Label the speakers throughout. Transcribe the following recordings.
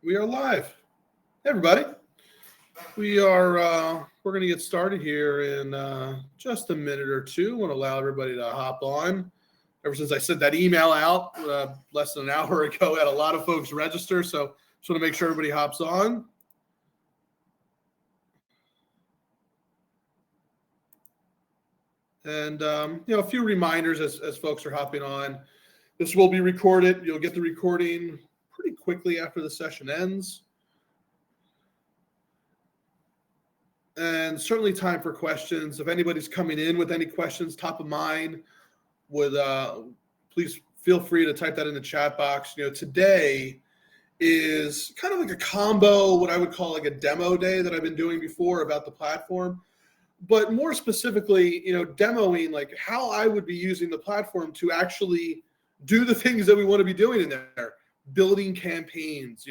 Speaker 1: We are live. Hey, everybody. We're going to get started here in just a minute or two. I want to allow everybody to hop on. Ever since I sent that email out less than an hour ago, I had a lot of folks register, so just want to make sure everybody hops on. And a few reminders as folks are hopping on. This will be recorded. You'll get the recording pretty quickly after the session ends. And certainly time for questions. If anybody's coming in with any questions, top of mind, please feel free to type that in the chat box. Today is kind of like a combo, what I would call like a demo day that I've been doing before about the platform. But more specifically, demoing like how I would be using the platform to actually do the things that we want to be doing in there. Building campaigns,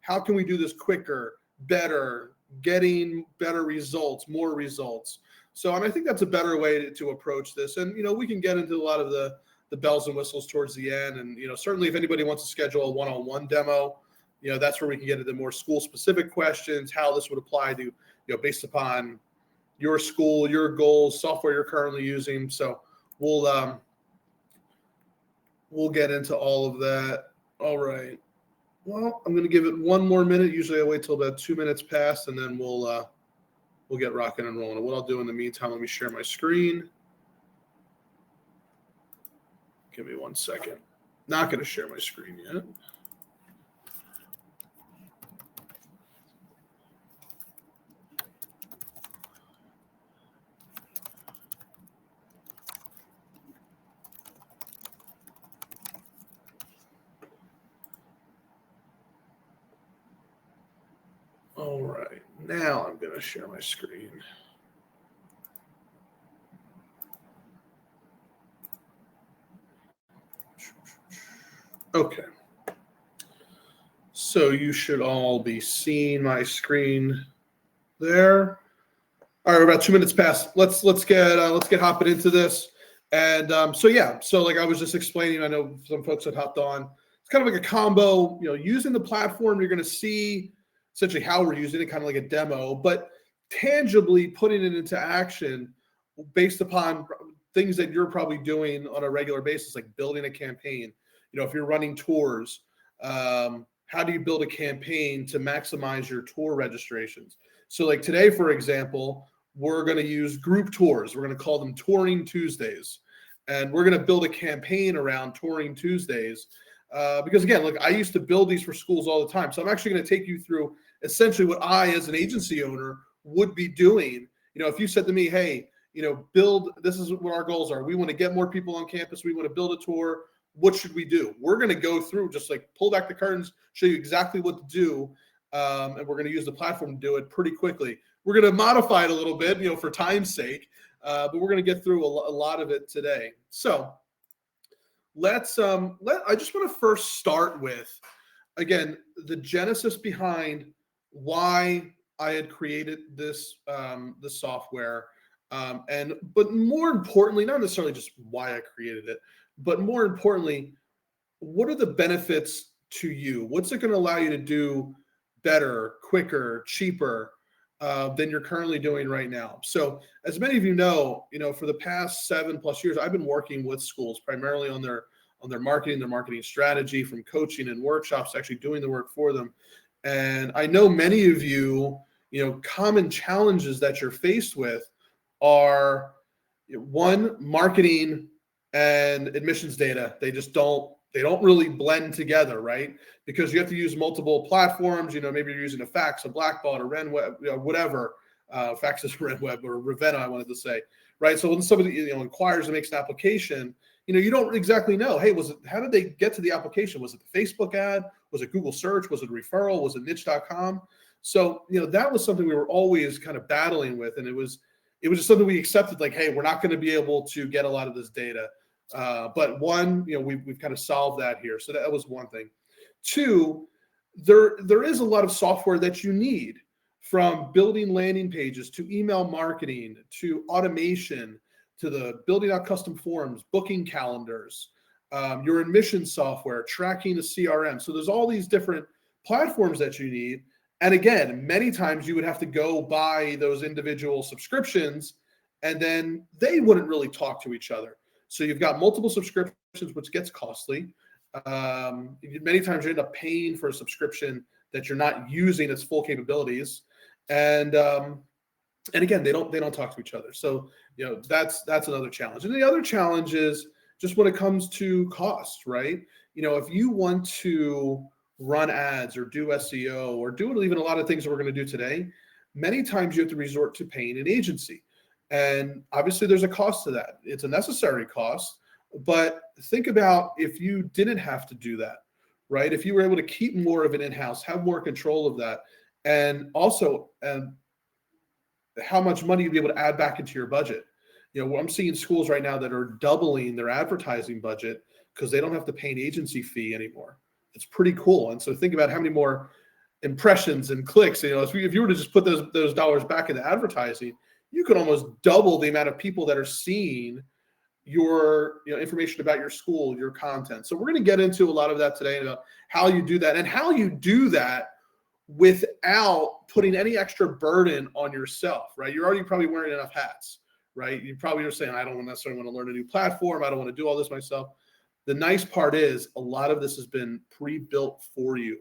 Speaker 1: how can we do this quicker, better, getting better results, more results. So, and I think that's a better way to approach this. And, we can get into a lot of the bells and whistles towards the end. And, certainly if anybody wants to schedule a one-on-one demo, that's where we can get into more school-specific questions, how this would apply to, based upon your school, your goals, software you're currently using. So we'll get into all of that. All right. Well, I'm going to give it one more minute. Usually I wait till about 2 minutes pass, and then we'll get rocking and rolling. And what I'll do in the meantime, let me share my screen. Give me 1 second. Not going to share my screen yet. All right, now I'm going to share my screen. Okay. So you should all be seeing my screen there. All right, we're about 2 minutes past. Let's get hopping into this. And so like I was just explaining, I know some folks had hopped on. It's kind of like a combo, using the platform. You're going to see essentially how we're using it, kind of like a demo, but tangibly putting it into action based upon things that you're probably doing on a regular basis, like building a campaign. If you're running tours, how do you build a campaign to maximize your tour registrations? So like today, for example, we're going to use group tours. We're going to call them Touring Tuesdays. And we're going to build a campaign around Touring Tuesdays. Because again, look, I used to build these for schools all the time. So I'm actually going to take you through essentially what I, as an agency owner, would be doing. If you said to me, hey, this is what our goals are. We want to get more people on campus. We want to build a tour. What should we do? We're going to go through, just like pull back the curtains, show you exactly what to do. And we're going to use the platform to do it pretty quickly. We're going to modify it a little bit, for time's sake. But we're going to get through a lot of it today. So I just want to first start with, again, the genesis behind why I had created this software, but more importantly, not necessarily just why I created it, but more importantly, what are the benefits to you? What's it going to allow you to do better, quicker, cheaper than you're currently doing right now? So, as many of you know, for the past 7+ years, I've been working with schools primarily on their marketing strategy, from coaching and workshops, actually doing the work for them. And I know many of you, common challenges that you're faced with are, one, marketing and admissions data. They don't really blend together, right? Because you have to use multiple platforms. Maybe you're using a fax, a Blackbaud, a RenWeb, whatever. Fax is RenWeb, or Ravenna, I wanted to say, right? So when somebody inquires and makes an application, you don't exactly know, hey, how did they get to the application? Was it the Facebook ad? Was it Google search? Was it a referral? Was it niche.com? So, that was something we were always kind of battling with. And it was just something we accepted, like, hey, we're not going to be able to get a lot of this data. But one, we've kind of solved that here. So that was one thing. Two, there is a lot of software that you need, from building landing pages to email marketing to automation to the building out custom forms, booking calendars, your admission software, tracking the CRM. So there's all these different platforms that you need. And again, many times you would have to go buy those individual subscriptions, and then they wouldn't really talk to each other. So you've got multiple subscriptions, which gets costly. Many times you end up paying for a subscription that you're not using its full capabilities, and again, they don't talk to each other. So that's another challenge. And the other challenge is just when it comes to cost, right? If you want to run ads or do SEO or do even a lot of things that we're going to do today, many times you have to resort to paying an agency. And obviously there's a cost to that. It's a necessary cost, but think about if you didn't have to do that, right? If you were able to keep more of it in-house, have more control of that, and also how much money you'd be able to add back into your budget. I'm seeing schools right now that are doubling their advertising budget because they don't have to pay an agency fee anymore. It's pretty cool. And so think about how many more impressions and clicks. If you were to just put those dollars back into advertising, you could almost double the amount of people that are seeing your information about your school, your content. So we're going to get into a lot of that today about how you do that and how you do that without putting any extra burden on yourself, right? You're already probably wearing enough hats, right? You probably are saying, I don't necessarily want to learn a new platform. I don't want to do all this myself. The nice part is a lot of this has been pre-built for you.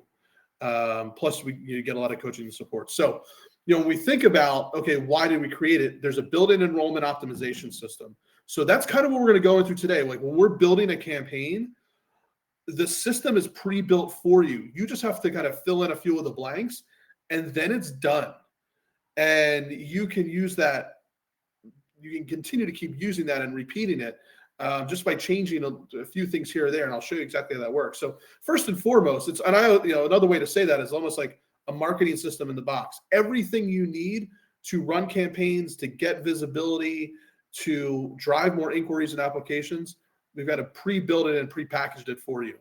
Speaker 1: Plus you get a lot of coaching and support. So, when we think about, okay, why did we create it? There's a built-in enrollment optimization system. So that's kind of what we're going to go into today. Like when we're building a campaign, the system is pre-built for you. You just have to kind of fill in a few of the blanks and then it's done. And you can use that. You can continue to keep using that and repeating it just by changing a few things here or there. And I'll show you exactly how that works. So first and foremost, another way to say that is almost like a marketing system in the box. Everything you need to run campaigns, to get visibility, to drive more inquiries and applications, we've got to pre-build it and pre-packaged it for you.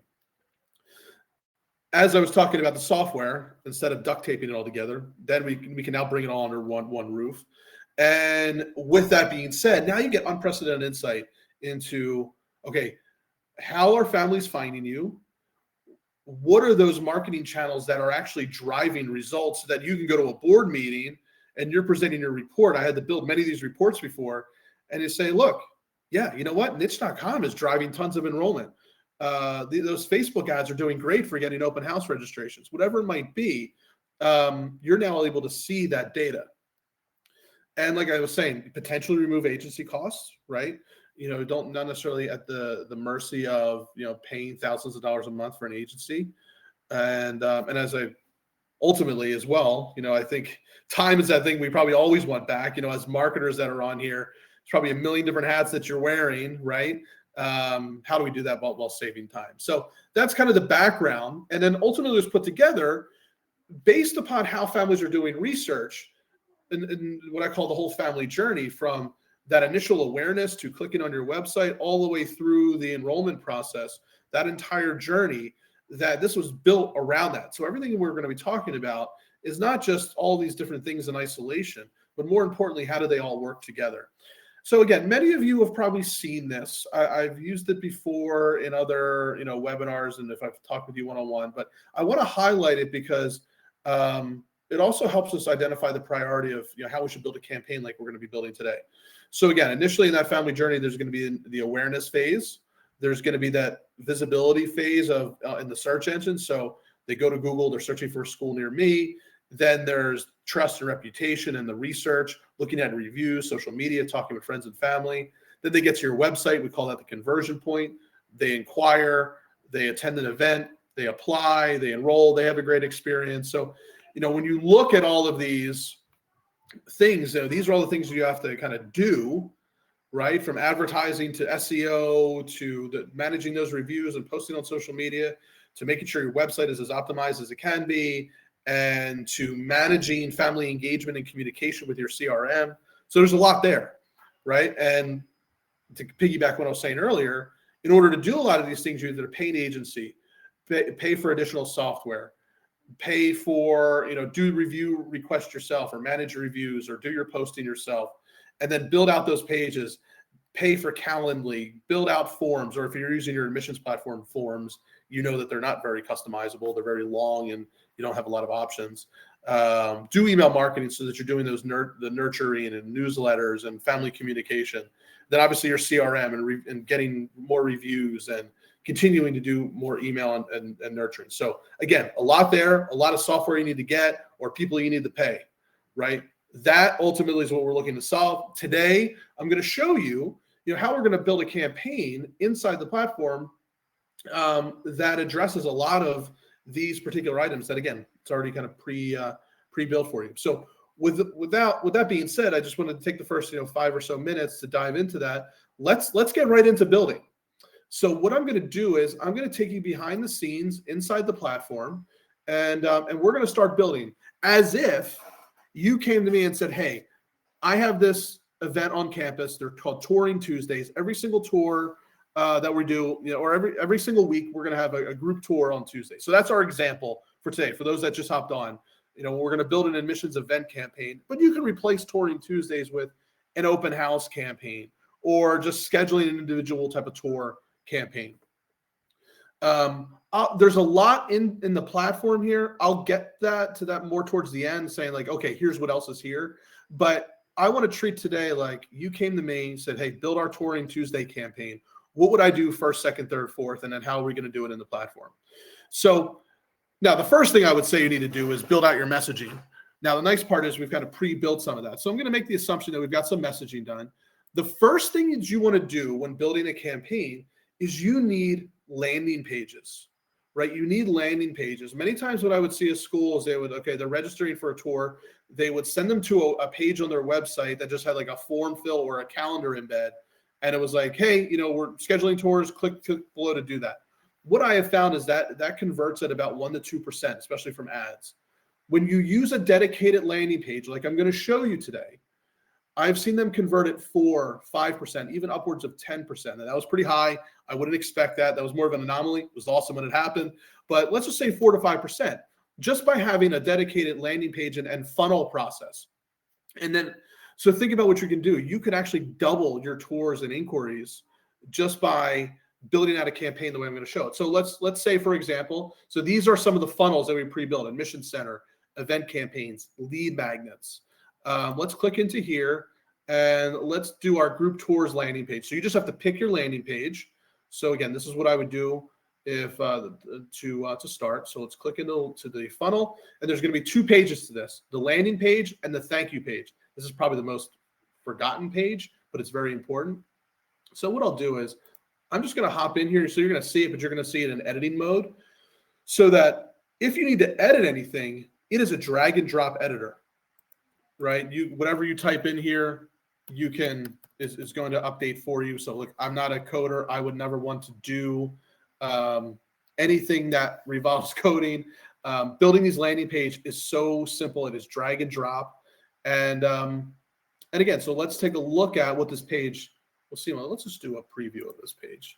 Speaker 1: As I was talking about the software, instead of duct taping it all together, then we can now bring it all under one roof. And with that being said, now you get unprecedented insight into, okay, how are families finding you? What are those marketing channels that are actually driving results so that you can go to a board meeting and you're presenting your report? I had to build many of these reports before, and you say, look, yeah, you know what? Niche.com is driving tons of enrollment. Those Facebook ads are doing great for getting open house registrations, whatever it might be. You're now able to see that data. And like I was saying, potentially remove agency costs, right? Not necessarily at the mercy of, paying thousands of dollars a month for an agency. And as I ultimately as well, I think time is that thing we probably always want back, as marketers that are on here, there's probably a million different hats that you're wearing, right? How do we do that while saving time? So that's kind of the background. And then ultimately it was put together based upon how families are doing research and what I call the whole family journey, from that initial awareness to clicking on your website all the way through the enrollment process, that entire journey, that this was built around that. So everything we're going to be talking about is not just all these different things in isolation, but more importantly, how do they all work together? So again, many of you have probably seen this. I've used it before in other webinars, and if I've talked with you one-on-one, but I want to highlight it because it also helps us identify the priority of how we should build a campaign like we're going to be building today. So again, initially in that family journey, there's going to be the awareness phase. There's going to be that visibility phase of in the search engine. So they go to Google, they're searching for a school near me. Then there's trust and reputation and the research, looking at reviews, social media, talking with friends and family. Then they get to your website. We call that the conversion point. They inquire, they attend an event, they apply, they enroll, they have a great experience. So, when you look at all of these things, these are all the things you have to kind of do, right? From advertising to SEO to managing those reviews and posting on social media to making sure your website is as optimized as it can be, and to managing family engagement and communication with your CRM. So there's a lot there, right? And to piggyback what I was saying earlier, in order to do a lot of these things, you either pay an agency, pay for additional software, pay for, do review request yourself or manage your reviews or do your posting yourself, and then build out those pages, pay for Calendly, build out forms, or if you're using your admissions platform, forms, you know that they're not very customizable. They're very long and you don't have a lot of options. Do email marketing so that you're doing those the nurturing and newsletters and family communication. Then obviously your CRM and getting more reviews and continuing to do more email and nurturing. So again, a lot there, a lot of software you need to get or people you need to pay, right? That ultimately is what we're looking to solve. Today, I'm going to show you, how we're going to build a campaign inside the platform that addresses a lot of these particular items that, again, it's already kind of pre-built for you. So with that being said, I just wanted to take the first 5 or so minutes to dive into that. Let's get right into building. So what I'm going to do is I'm going to take you behind the scenes inside the platform, and we're going to start building as if you came to me and said, hey, I have this event on campus. They're called Touring Tuesdays. Every single tour that we do, or every single week, we're going to have a group tour on Tuesday. So that's our example for today. For those that just hopped on, we're going to build an admissions event campaign, but you can replace Touring Tuesdays with an open house campaign or just scheduling an individual type of tour campaign. There's a lot in the platform here. I'll get to that more towards the end, saying like, okay, here's what else is here. But I want to treat today like you came to me and said, hey, build our Touring Tuesday campaign. What would I do first, second, third, fourth, and then how are we going to do it in the platform? So now the first thing I would say you need to do is build out your messaging. Now the nice part is we've kind of pre-built some of that. So I'm going to make the assumption that we've got some messaging done. The first thing that you want to do when building a campaign is you need landing pages, right? You need landing pages. Many times what I would see at schools, they're registering for a tour. They would send them to a page on their website that just had like a form fill or a calendar embed. And it was like, hey, we're scheduling tours, click below to do that. What I have found is that converts at about 1% to 2%, especially from ads. When you use a dedicated landing page, like I'm going to show you today, I've seen them convert at 4%, 5%, even upwards of 10%. And that was pretty high. I wouldn't expect that. That was more of an anomaly. It was awesome when it happened. But let's just say 4% to 5%, just by having a dedicated landing page and funnel process. And then, so think about what you can do. You could actually double your tours and inquiries just by building out a campaign the way I'm going to show it. So let's say, for example, so these are some of the funnels that we pre-built: admission center, event campaigns, lead magnets. Let's click into here and let's do our group tours landing page. So you just have to pick your landing page. So again, this is what I would do if to start. So let's click into the funnel, and there's going to be 2 pages to this: the landing page and the thank you page. This is probably the most forgotten page, but it's very important. So what I'll do is I'm just going to hop in here. So you're going to see it, but you're going to see it in editing mode, so that if you need to edit anything, it is a drag and drop editor, right? Whatever you type in here, is going to update for you. So look, I'm not a coder. I would never want to do anything that revolves coding. Building these landing page is so simple. It is drag and drop. And again, so let's take a look at what this page, we'll see. Let's just do a preview of this page.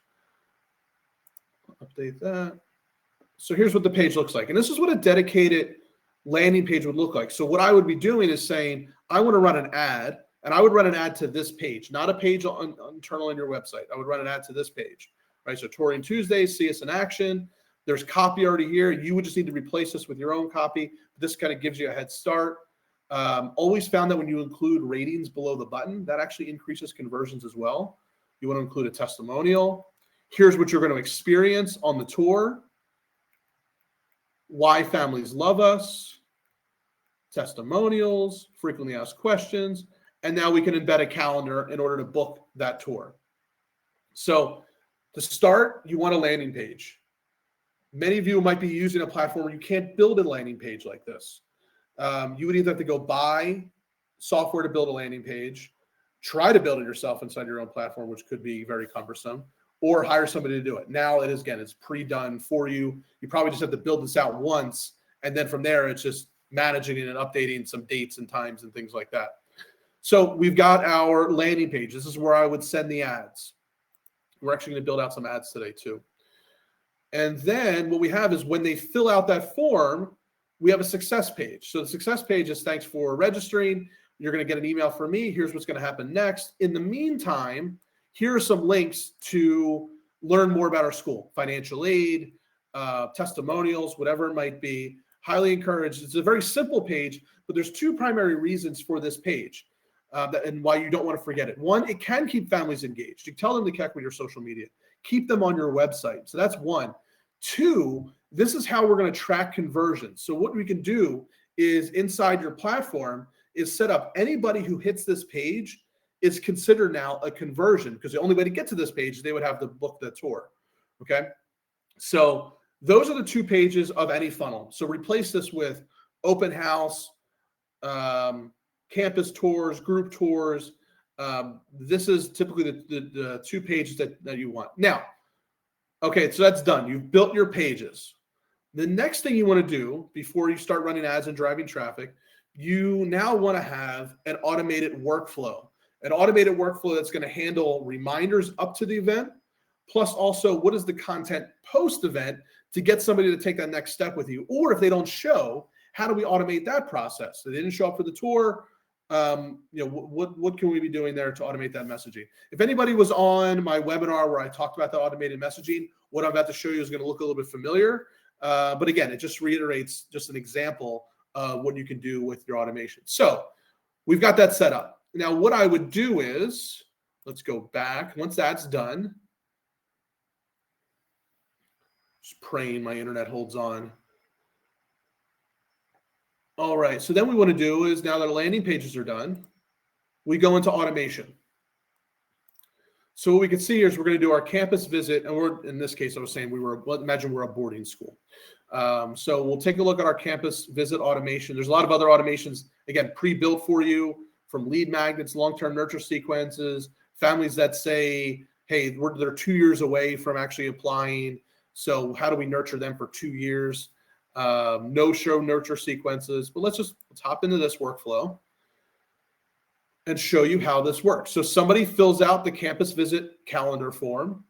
Speaker 1: Update that. So here's what the page looks like. And this is what a dedicated landing page would look like. So what I would be doing is saying, I want to run an ad, and I would run an ad to this page, not a page internal on your website. I would run an ad to this page, right? So Touring Tuesdays, see us in action. There's copy already here. You would just need to replace this with your own copy. This kind of gives you a head start. Always found that when you include ratings below the button, that actually increases conversions as well. You want to include a testimonial. Here's what you're going to experience on the tour. Why families love us. Testimonials, frequently asked questions. And now we can embed a calendar in order to book that tour. So to start, you want a landing page. Many of you might be using a platform where you can't build a landing page like this. You would either have to go buy software to build a landing page, try to build it yourself inside your own platform, which could be very cumbersome, or hire somebody to do it. Now it is, again, it's pre-done for you. You probably just have to build this out once, and then from there, it's just managing it and updating some dates and times and things like that. So we've got our landing page. This is where I would send the ads. We're actually going to build out some ads today too. And then what we have is when they fill out that form, we have a success page. So the success page is thanks for registering. You're going to get an email from me. Here's what's going to happen next. In the meantime, here are some links to learn more about our school: financial aid, testimonials, whatever it might be. Highly encouraged. It's a very simple page, but there's two primary reasons for this page and why you don't want to forget it. One, it can keep families engaged. You tell them to connect with your social media. Keep them on your website. So that's one. Two, this is how we're going to track conversions. So what we can do is inside your platform is set up anybody who hits this page is considered now a conversion, because the only way to get to this page, they would have to book the tour. Okay. So those are the two pages of any funnel. So replace this with open house, campus tours, group tours. This is typically the two pages that you want. Now, okay, so that's done. You've built your pages. The next thing you want to do before you start running ads and driving traffic, you now want to have an automated workflow. An automated workflow that's going to handle reminders up to the event, plus also what is the content post-event to get somebody to take that next step with you. Or if they don't show, how do we automate that process? So they didn't show up for the tour. What can we be doing there to automate that messaging? If anybody was on my webinar where I talked about the automated messaging, what I'm about to show you is going to look a little bit familiar. But again, it just reiterates just an example of what you can do with your automation. So we've got that set up. Now, what I would do is, let's go back. Once that's done, just praying my internet holds on. All right, so then we want to do is, now that our landing pages are done, we go into automation. So what we can see here is we're going to do our campus visit, and we're, in this case, I was saying imagine we're a boarding school. So we'll take a look at our campus visit automation. There's a lot of other automations, again, pre-built for you, from lead magnets, long-term nurture sequences, families that say, hey, they're 2 years away from actually applying. So how do we nurture them for 2 years? No-show nurture sequences. But let's hop into this workflow and show you how this works. So somebody fills out the campus visit calendar form.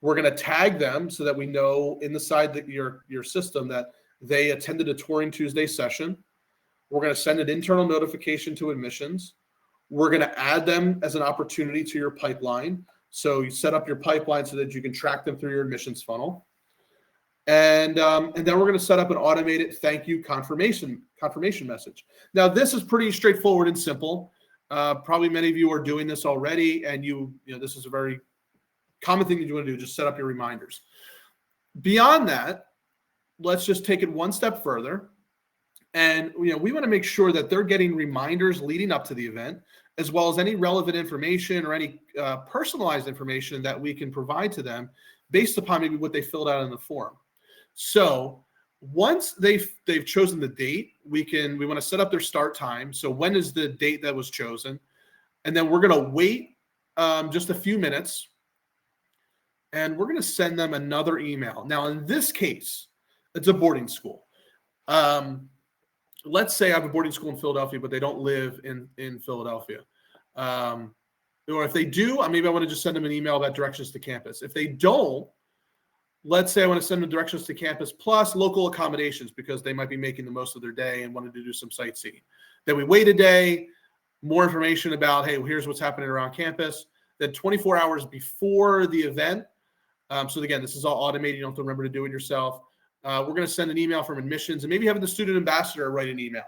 Speaker 1: We're going to tag them so that we know inside your system that they attended a Touring Tuesday session. We're going to send an internal notification to admissions. We're going to add them as an opportunity to your pipeline. So you set up your pipeline so that you can track them through your admissions funnel. And then we're going to set up an automated thank you confirmation message. Now, this is pretty straightforward and simple. Probably many of you are doing this already, and this is a very common thing that you want to do, just set up your reminders. Beyond that, let's just take it one step further. And we want to make sure that they're getting reminders leading up to the event, as well as any relevant information or any personalized information that we can provide to them based upon maybe what they filled out in the form. So once they've chosen the date, we want to set up their start time. So when is the date that was chosen? And then we're going to wait just a few minutes, and we're going to send them another email. Now, in this case, it's a boarding school. Let's say I have a boarding school in Philadelphia, but they don't live in Philadelphia. Or if they do, maybe I want to just send them an email about directions to campus. If they don't, let's say I want to send them directions to campus plus local accommodations because they might be making the most of their day and wanted to do some sightseeing. Then we wait a day, more information about, hey, here's what's happening around campus. Then 24 hours before the event. So again, this is all automated. You don't have to remember to do it yourself. We're going to send an email from admissions and maybe having the student ambassador write an email,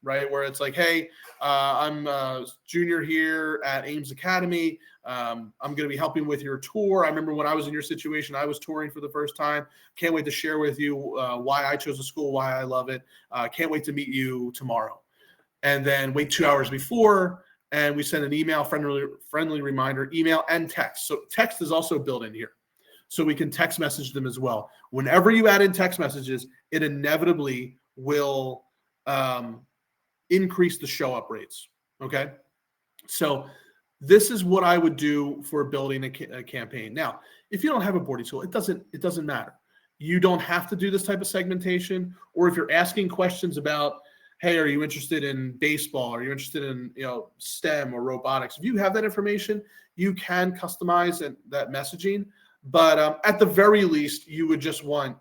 Speaker 1: right? Where it's like, hey, I'm a junior here at AiMS Academy. I'm going to be helping with your tour. I remember when I was in your situation, I was touring for the first time. Can't wait to share with you why I chose the school, why I love it. Can't wait to meet you tomorrow. And then wait 2 hours before, and we send an email, friendly reminder, email and text. So text is also built in here. So we can text message them as well. Whenever you add in text messages, it inevitably will increase the show up rates. Okay. So this is what I would do for building a campaign. Now, if you don't have a boarding school, it doesn't matter. You don't have to do this type of segmentation. Or if you're asking questions about, hey, are you interested in baseball? Are you interested in STEM or robotics? If you have that information, you can customize that messaging. But at the very least, you would just want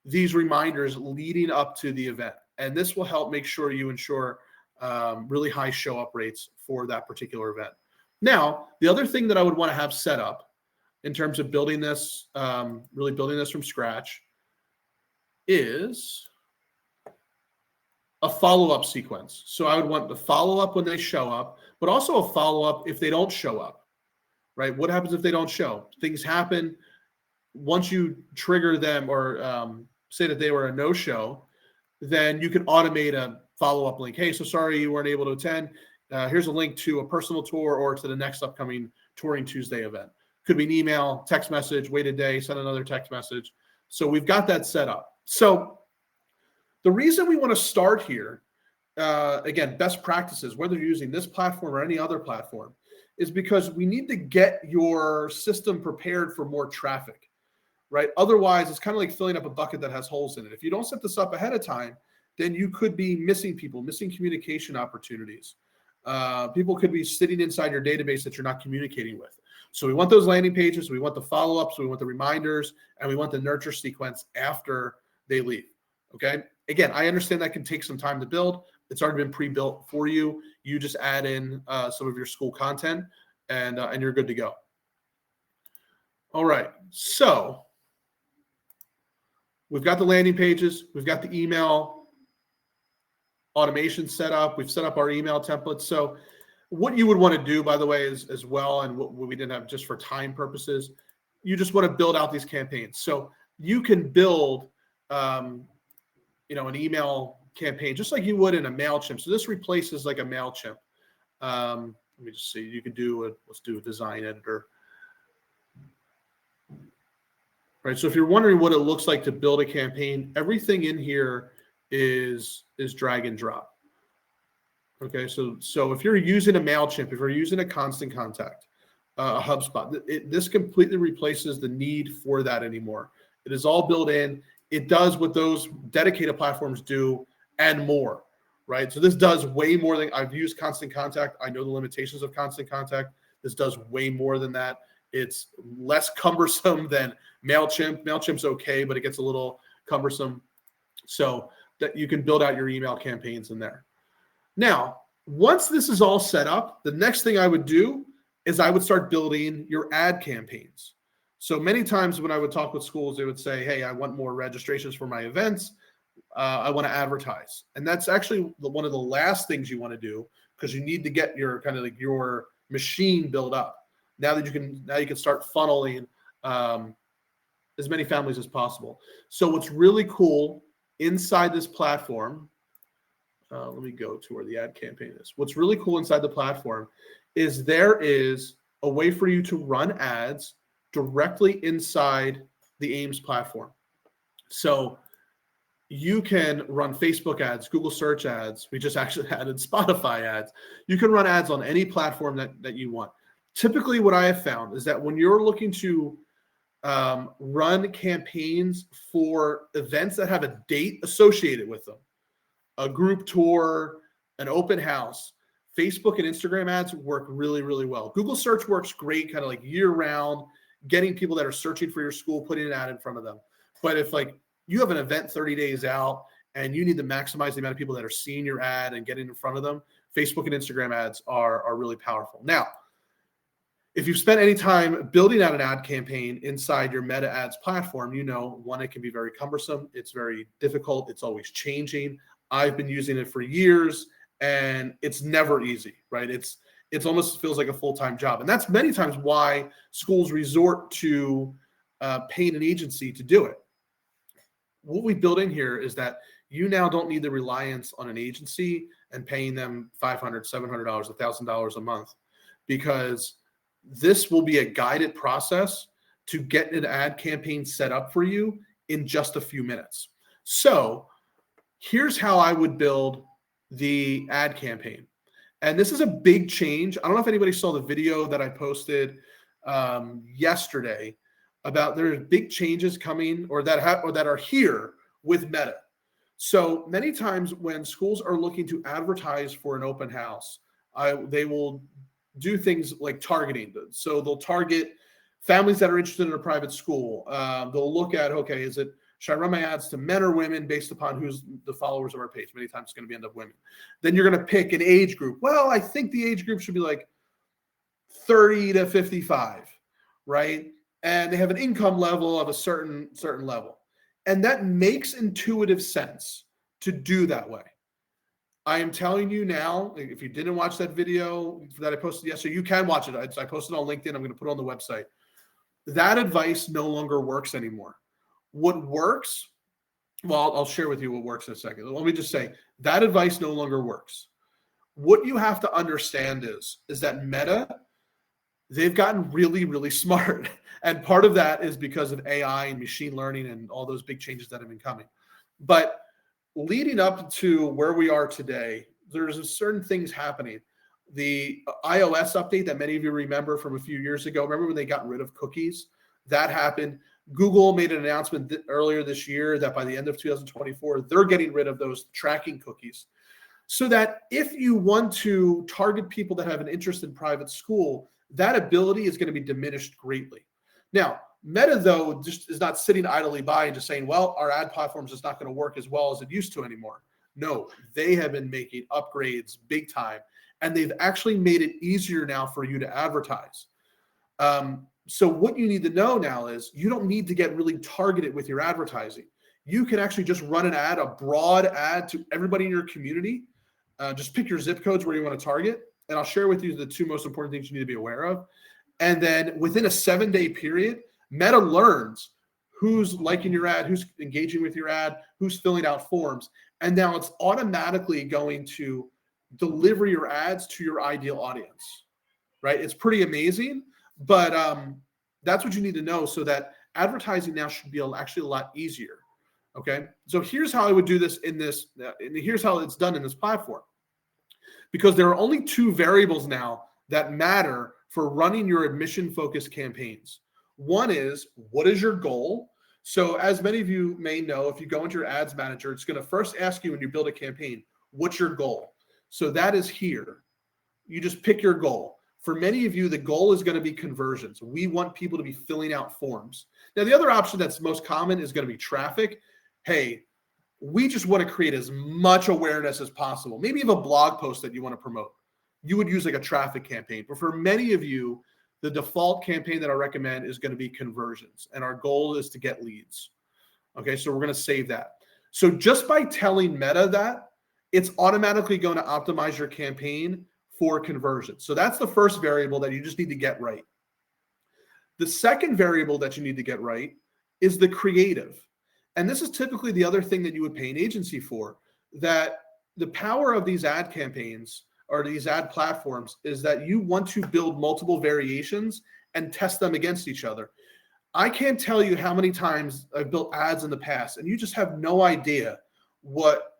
Speaker 1: these reminders leading up to the event. And this will help make sure you ensure really high show up rates for that particular event. Now, the other thing that I would want to have set up in terms of building this, really building this from scratch, is a follow-up sequence. So I would want the follow-up when they show up, but also a follow-up if they don't show up, right? What happens if they don't show? Things happen. Once you trigger them or say that they were a no-show, then you can automate a follow-up link. Hey, so sorry you weren't able to attend. Here's a link to a personal tour or to the next upcoming Touring Tuesday event. Could be an email, text message, wait a day, send another text message. So we've got that set up. So the reason we want to start here, again, best practices, whether you're using this platform or any other platform, is because we need to get your system prepared for more traffic, right? Otherwise, it's kind of like filling up a bucket that has holes in it. If you don't set this up ahead of time, then you could be missing people, missing communication opportunities. People could be sitting inside your database that you're not communicating with. So we want those landing pages, we want the follow-ups, we want the reminders, and we want the nurture sequence after they leave, okay? Again, I understand that can take some time to build. It's already been pre-built for you. You just add in some of your school content, and you're good to go. All right, so we've got the landing pages. We've got the email automation set up. We've set up our email templates. So what you would want to do, by the way, is as well, and what we didn't have just for time purposes, you just want to build out these campaigns. So you can build an email campaign, just like you would in a MailChimp. So this replaces like a MailChimp. Let me just see. You could let's do a design editor. Right. So if you're wondering what it looks like to build a campaign, everything in here is drag and drop. Okay. So if you're using a MailChimp, if you're using a Constant Contact, a HubSpot, this completely replaces the need for that anymore. It is all built in. It does what those dedicated platforms do and more, right? So this does way more than I've used Constant Contact. I know the limitations of Constant Contact. This does way more than that. It's less cumbersome than MailChimp. MailChimp's okay, but it gets a little cumbersome. So that you can build out your email campaigns in there. Now, once this is all set up, the next thing I would do is I would start building your ad campaigns. So many times when I would talk with schools, they would say, hey, I want more registrations for my events. I want to advertise. And that's actually one of the last things you want to do, because you need to get your kind of like your machine built up. Now you can start funneling as many families as possible. So what's really cool inside this platform, let me go to where the ad campaign is. What's really cool inside the platform is there is a way for you to run ads directly inside the AiMS platform. So you can run Facebook ads, Google search ads. We just actually added Spotify ads. You can run ads on any platform that you want. Typically what I have found is that when you're looking to run campaigns for events that have a date associated with them, a group tour, an open house, Facebook and Instagram ads work really, really well. Google search works great, kind of like year round, getting people that are searching for your school, putting an ad in front of them. But if like you have an event 30 days out and you need to maximize the amount of people that are seeing your ad and getting in front of them, Facebook and Instagram ads are really powerful. Now, if you've spent any time building out an ad campaign inside your Meta Ads platform, you know, one, it can be very cumbersome. It's very difficult. It's always changing. I've been using it for years and it's never easy, right? It's almost feels like a full-time job. And that's many times why schools resort to paying an agency to do it. What we built in here is that you now don't need the reliance on an agency and paying them $500, $700, $1,000 a month, because this will be a guided process to get an ad campaign set up for you in just a few minutes. So here's how I would build the ad campaign. And this is a big change. I don't know if anybody saw the video that I posted yesterday about there's big changes coming or that are here with Meta. So many times when schools are looking to advertise for an open house, they will do things like targeting. So they'll target families that are interested in a private school. They'll look at, okay, should I run my ads to men or women based upon who's the followers of our page? Many times it's going to be end up women. Then you're going to pick an age group. Well, I think the age group should be like 30 to 55, right? And they have an income level of a certain level. And that makes intuitive sense to do that way. I am telling you now, if you didn't watch that video that I posted yesterday, you can watch it. I posted on LinkedIn. I'm going to put it on the website. That advice no longer works anymore. What works, well, I'll share with you what works in a second. Let me just say that advice no longer works. What you have to understand is that Meta, they've gotten really, really smart. And part of that is because of AI and machine learning and all those big changes that have been coming. But leading up to where we are today, there's certain things happening. The iOS update that many of you remember from a few years ago, remember when they got rid of cookies? That happened. Google made an announcement earlier this year that by the end of 2024, they're getting rid of those tracking cookies. So that if you want to target people that have an interest in private school, that ability is going to be diminished greatly. Now, Meta, though, just is not sitting idly by and just saying, well, our ad platform is just not going to work as well as it used to anymore. No, they have been making upgrades big time, and they've actually made it easier now for you to advertise. So what you need to know now is you don't need to get really targeted with your advertising. You can actually just run an ad, a broad ad to everybody in your community. Just pick your zip codes where you want to target, and I'll share with you the two most important things you need to be aware of. And then within a 7-day period, Meta learns who's liking your ad, who's engaging with your ad, who's filling out forms. And now it's automatically going to deliver your ads to your ideal audience, right? It's pretty amazing, but that's what you need to know so that advertising now should be actually a lot easier, okay? So here's how I would do this here's how it's done in this platform. Because there are only two variables now that matter for running your admission-focused campaigns. One is, what is your goal? So as many of you may know, if you go into your ads manager, it's going to first ask you when you build a campaign, what's your goal? So that is here. You just pick your goal. For many of you, the goal is going to be conversions. We want people to be filling out forms. Now, the other option that's most common is going to be traffic. Hey, we just want to create as much awareness as possible. Maybe you have a blog post that you want to promote. You would use like a traffic campaign. But for many of you, the default campaign that I recommend is going to be conversions. And our goal is to get leads. Okay, so we're going to save that. So just by telling Meta that, it's automatically going to optimize your campaign for conversions. So that's the first variable that you just need to get right. The second variable that you need to get right is the creative. And this is typically the other thing that you would pay an agency for, that the power of these ad campaigns or these ad platforms is that you want to build multiple variations and test them against each other. I can't tell you how many times I've built ads in the past and you just have no idea what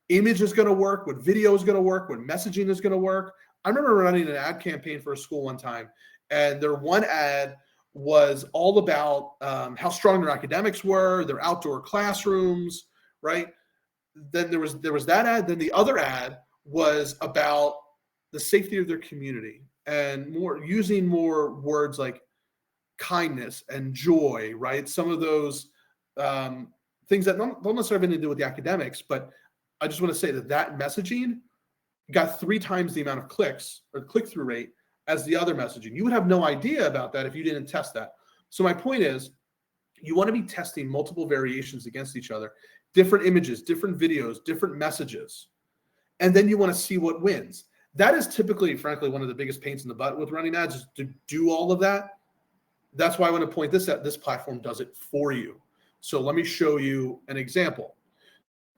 Speaker 1: image is going to work, what video is going to work, what messaging is going to work. I remember running an ad campaign for a school one time, and their one ad was all about how strong their academics were, their outdoor classrooms, right? Then there was that ad. Then the other ad was about the safety of their community and using more words like kindness and joy, right? Some of those things that don't necessarily have anything to do with the academics, but I just want to say that messaging got 3 times the amount of clicks or click-through rate as the other messaging. You would have no idea about that if you didn't test that. So my point is, you want to be testing multiple variations against each other, different images, different videos, different messages, and then you want to see what wins. That is typically, frankly, one of the biggest pains in the butt with running ads, is to do all of that. That's why I want to point this out. This platform does it for you. So let me show you an example.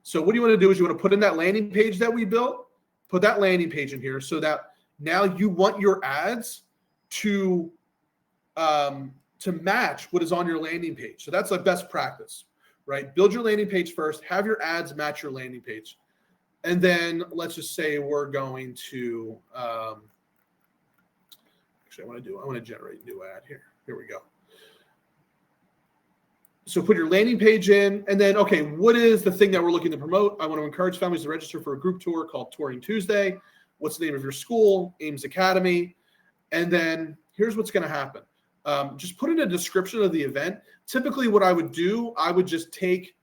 Speaker 1: So what you want to do is you want to put in that landing page that we built, put that landing page in here so that now you want your ads to match what is on your landing page. So that's like best practice, right? Build your landing page first, have your ads match your landing page. And then let's just say we're going to, actually I want to generate a new ad here. Here we go. So put your landing page in, and then, okay, what is the thing that we're looking to promote? I want to encourage families to register for a group tour called Touring Tuesday. What's the name of your school? AiMS Academy. And then here's what's going to happen. Just put in a description of the event. Typically what I would do, I would just take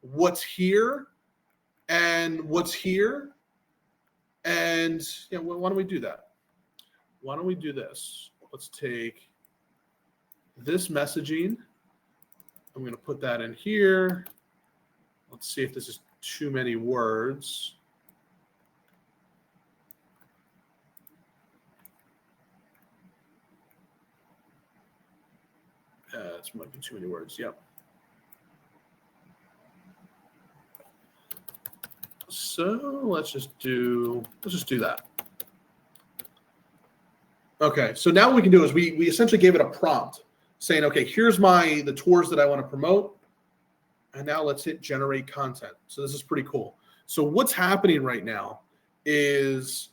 Speaker 1: what's here and what's here. And why don't we do that? Why don't we do this? Let's take this messaging I'm going to put that in here. Let's see if this is too many words. This might be too many words. Yep. So let's just do that. Okay, so now what we can do is we essentially gave it a prompt saying, okay, here's the tours that I want to promote. And now let's hit generate content. So this is pretty cool. So what's happening right now is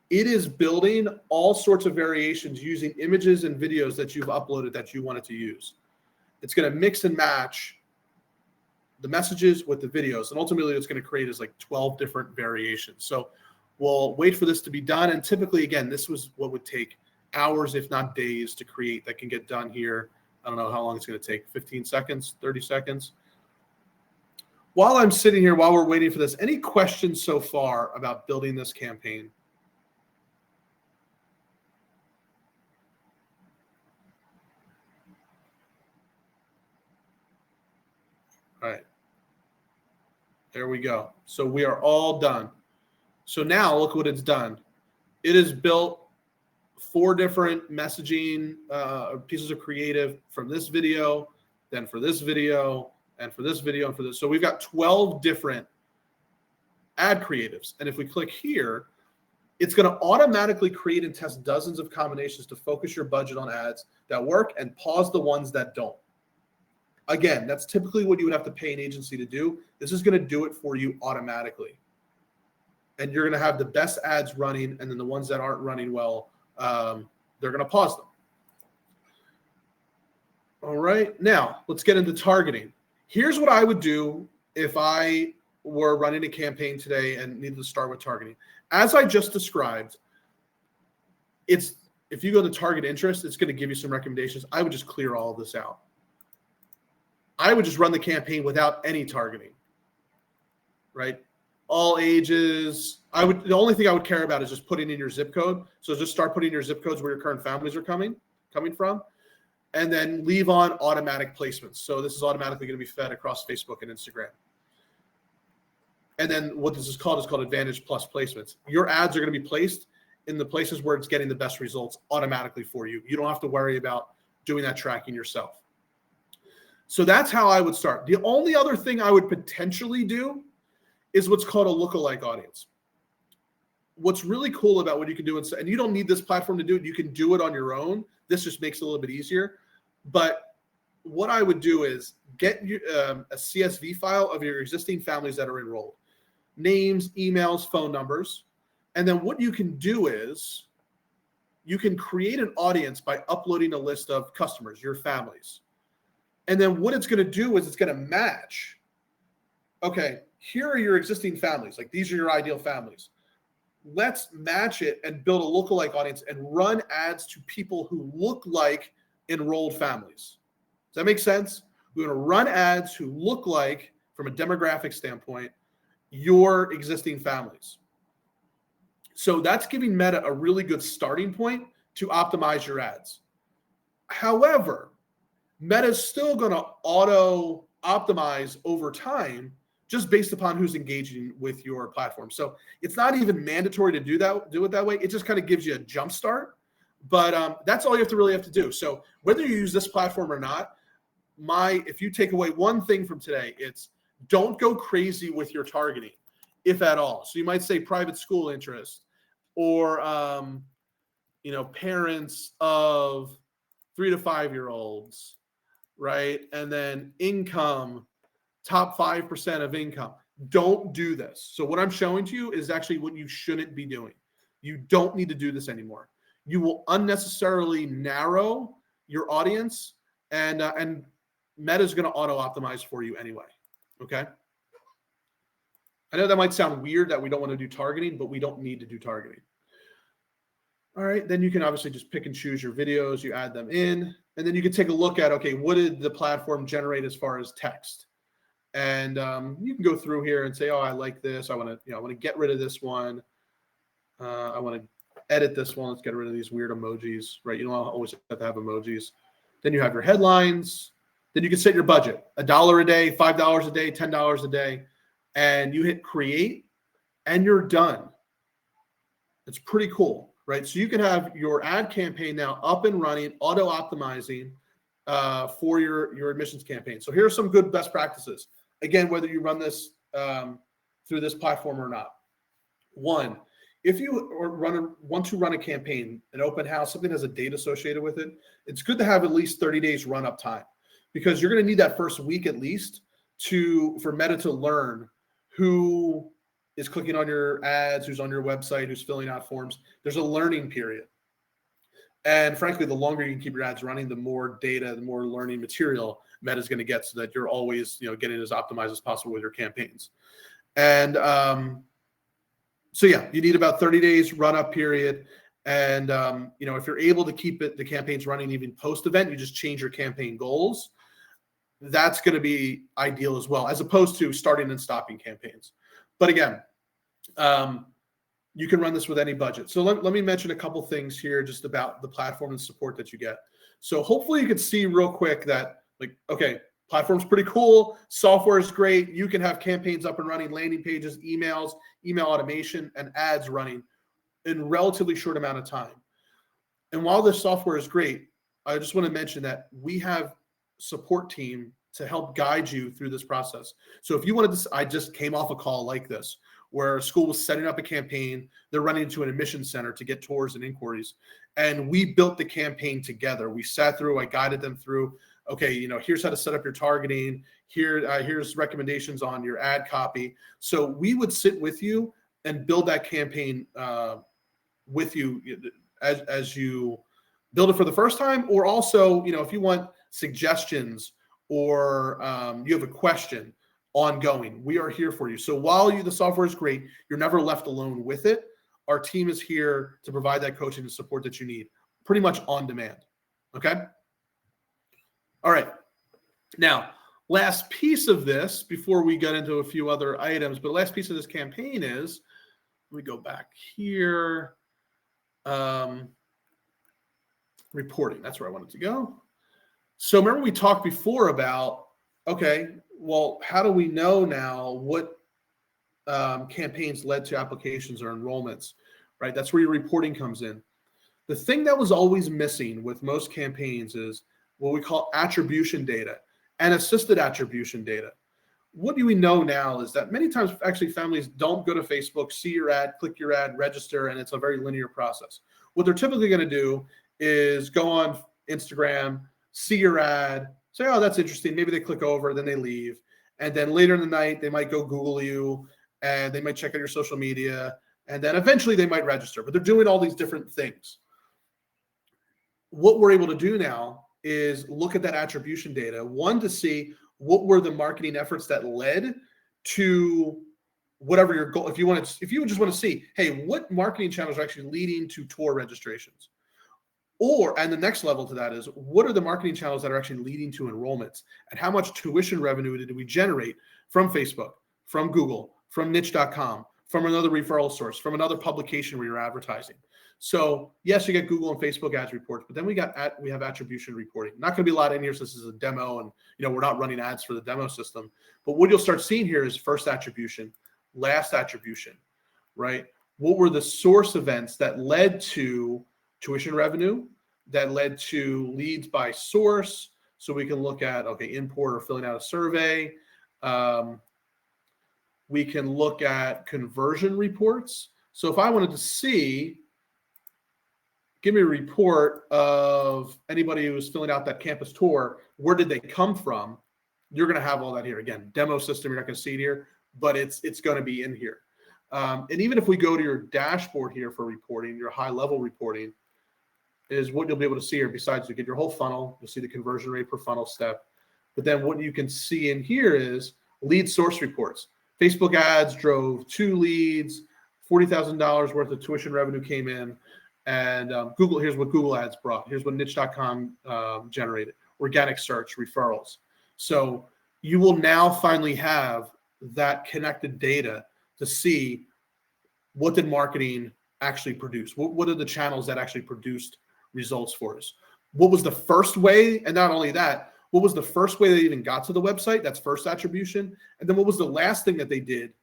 Speaker 1: it is building all sorts of variations using images and videos that you've uploaded that you wanted to use. It's going to mix and match the messages with the videos. And ultimately it's going to create is like 12 different variations. So we'll wait for this to be done. And typically, again, this was what would take hours, if not days, to create. That can get done here. I don't know how long it's going to take, 15 seconds, 30 seconds. While I'm sitting here, while we're waiting for this, any questions so far about building this campaign? All right. There we go. So we are all done. So now look what it's done. It has built 4 different messaging pieces of creative from this video, then for this video, and for this video, and for this. So we've got 12 different ad creatives. And if we click here, it's going to automatically create and test dozens of combinations to focus your budget on ads that work and pause the ones that don't. Again, that's typically what you would have to pay an agency to do. This is going to do it for you automatically. And you're going to have the best ads running, and then the ones that aren't running well, they're going to pause them. All right, now let's get into targeting. Here's what I would do if I were running a campaign today and needed to start with targeting. As I just described, if you go to target interest, it's going to give you some recommendations. I would just clear all of this out. I would just run the campaign without any targeting, right? All ages. The only thing I would care about is just putting in your zip code. So just start putting your zip codes where your current families are coming from, and then leave on automatic placements. So this is automatically going to be fed across Facebook and Instagram. And then what this is called Advantage Plus placements. Your ads are going to be placed in the places where it's getting the best results automatically for you. You don't have to worry about doing that tracking yourself. So that's how I would start. The only other thing I would potentially do is what's called a lookalike audience. What's really cool about what you can do, and you don't need this platform to do it, you can do it on your own. This just makes it a little bit easier. But what I would do is get a CSV file of your existing families that are enrolled. Names, emails, phone numbers. And then what you can do is you can create an audience by uploading a list of customers, your families. And then what it's going to do is it's going to match. Okay, here are your existing families. Like these are your ideal families. Let's match it and build a lookalike audience and run ads to people who look like enrolled families. Does that make sense? We're going to run ads who look like, from a demographic standpoint, your existing families. So that's giving Meta a really good starting point to optimize your ads. However, Meta is still going to auto optimize over time just based upon who's engaging with your platform. So it's not even mandatory to do it that way. It just kind of gives you a jump start. But that's all you really have to do. So whether you use this platform or not, if you take away one thing from today, it's don't go crazy with your targeting, if at all. So you might say private school interest or parents of 3 to 5 year olds. Right? And then income, top 5% of income. Don't do this. So what I'm showing to you is actually what you shouldn't be doing. You don't need to do this anymore. You will unnecessarily narrow your audience, and Meta is going to auto-optimize for you anyway. Okay? I know that might sound weird that we don't want to do targeting, but we don't need to do targeting. All right, then you can obviously just pick and choose your videos, you add them in, and then you can take a look at, okay, what did the platform generate as far as text? And you can go through here and say, oh, I like this. I want to get rid of this one. I want to edit this one. Let's get rid of these weird emojis, right? You don't always have to have emojis. Then you have your headlines. Then you can set your budget, $1 a day, $5 a day, $10 a day, and you hit create and you're done. It's pretty cool, right? So you can have your ad campaign now up and running, auto-optimizing for your admissions campaign. So here are some good best practices. Again, whether you run this through this platform or not. One, if you want to run a campaign, an open house, something that has a date associated with it, it's good to have at least 30 days run-up time, because you're going to need that first week at least for Meta to learn who is clicking on your ads, who's on your website, who's filling out forms. There's a learning period. And frankly, the longer you can keep your ads running, the more data, the more learning material Meta's going to get, so that you're always, getting as optimized as possible with your campaigns. And so yeah, you need about 30 days run-up period. And if you're able to keep the campaigns running even post-event, you just change your campaign goals. That's going to be ideal as well, as opposed to starting and stopping campaigns. But again, you can run this with any budget. So let me mention a couple things here just about the platform and support that you get. So hopefully you can see real quick that, okay, platform's pretty cool. Software is great. You can have campaigns up and running, landing pages, emails, email automation, and ads running in a relatively short amount of time. And while this software is great, I just want to mention that we have support team to help guide you through this process. So if you wanted to, I just came off a call like this, where a school was setting up a campaign, they're running into an admissions center to get tours and inquiries. And we built the campaign together. We sat through, I guided them through, okay, here's how to set up your targeting. Here's recommendations on your ad copy. So we would sit with you and build that campaign with you as you build it for the first time, or also, if you want suggestions or you have a question ongoing, we are here for you. So while the software is great, you're never left alone with it. Our team is here to provide that coaching and support that you need, pretty much on demand. Okay. All right. Now, last piece of this, before we get into a few other items, but last piece of this campaign is, let me go back here. Reporting. That's where I wanted to go. So remember we talked before about, okay, well, how do we know now what campaigns led to applications or enrollments, right? That's where your reporting comes in. The thing that was always missing with most campaigns is what we call attribution data and assisted attribution data. What do we know now is that many times actually families don't go to Facebook, see your ad, click your ad, register, and it's a very linear process. What they're typically going to do is go on Instagram, see your ad, say, oh, that's interesting. Maybe they click over, then they leave. And then later in the night, they might go Google you, and they might check out your social media, and then eventually they might register. But they're doing all these different things. What we're able to do now is look at that attribution data, one, to see what were the marketing efforts that led to whatever your goal. If you just want to see, hey, what marketing channels are actually leading to tour registrations? And the next level to that is, what are the marketing channels that are actually leading to enrollments, and how much tuition revenue did we generate from Facebook, from Google, from niche.com, from another referral source, from another publication where you're advertising? So yes, you get Google and Facebook ads reports, but then we have attribution reporting. Not going to be a lot in here, so this is a demo, and we're not running ads for the demo system. But what you'll start seeing here is first attribution, last attribution, right? What were the source events that led to tuition revenue, that led to leads by source? So we can look at, okay, import or filling out a survey. We can look at conversion reports. So if I wanted to see, give me a report of anybody who was filling out that campus tour, where did they come from? You're going to have all that here. Again, demo system, you're not going to see it here, but it's going to be in here. And even if we go to your dashboard here for reporting, your high level reporting, is what you'll be able to see here. Besides, you get your whole funnel, you'll see the conversion rate per funnel step. But then what you can see in here is lead source reports. Facebook ads drove 2 leads, $40,000 worth of tuition revenue came in. And Google, here's what Google ads brought. Here's what niche.com generated. Organic search, referrals. So you will now finally have that connected data to see what did marketing actually produce. What are the channels that actually produced results for us? What was the first way? And not only that, what was the first way they even got to the website? That's first attribution. And then what was the last thing that they did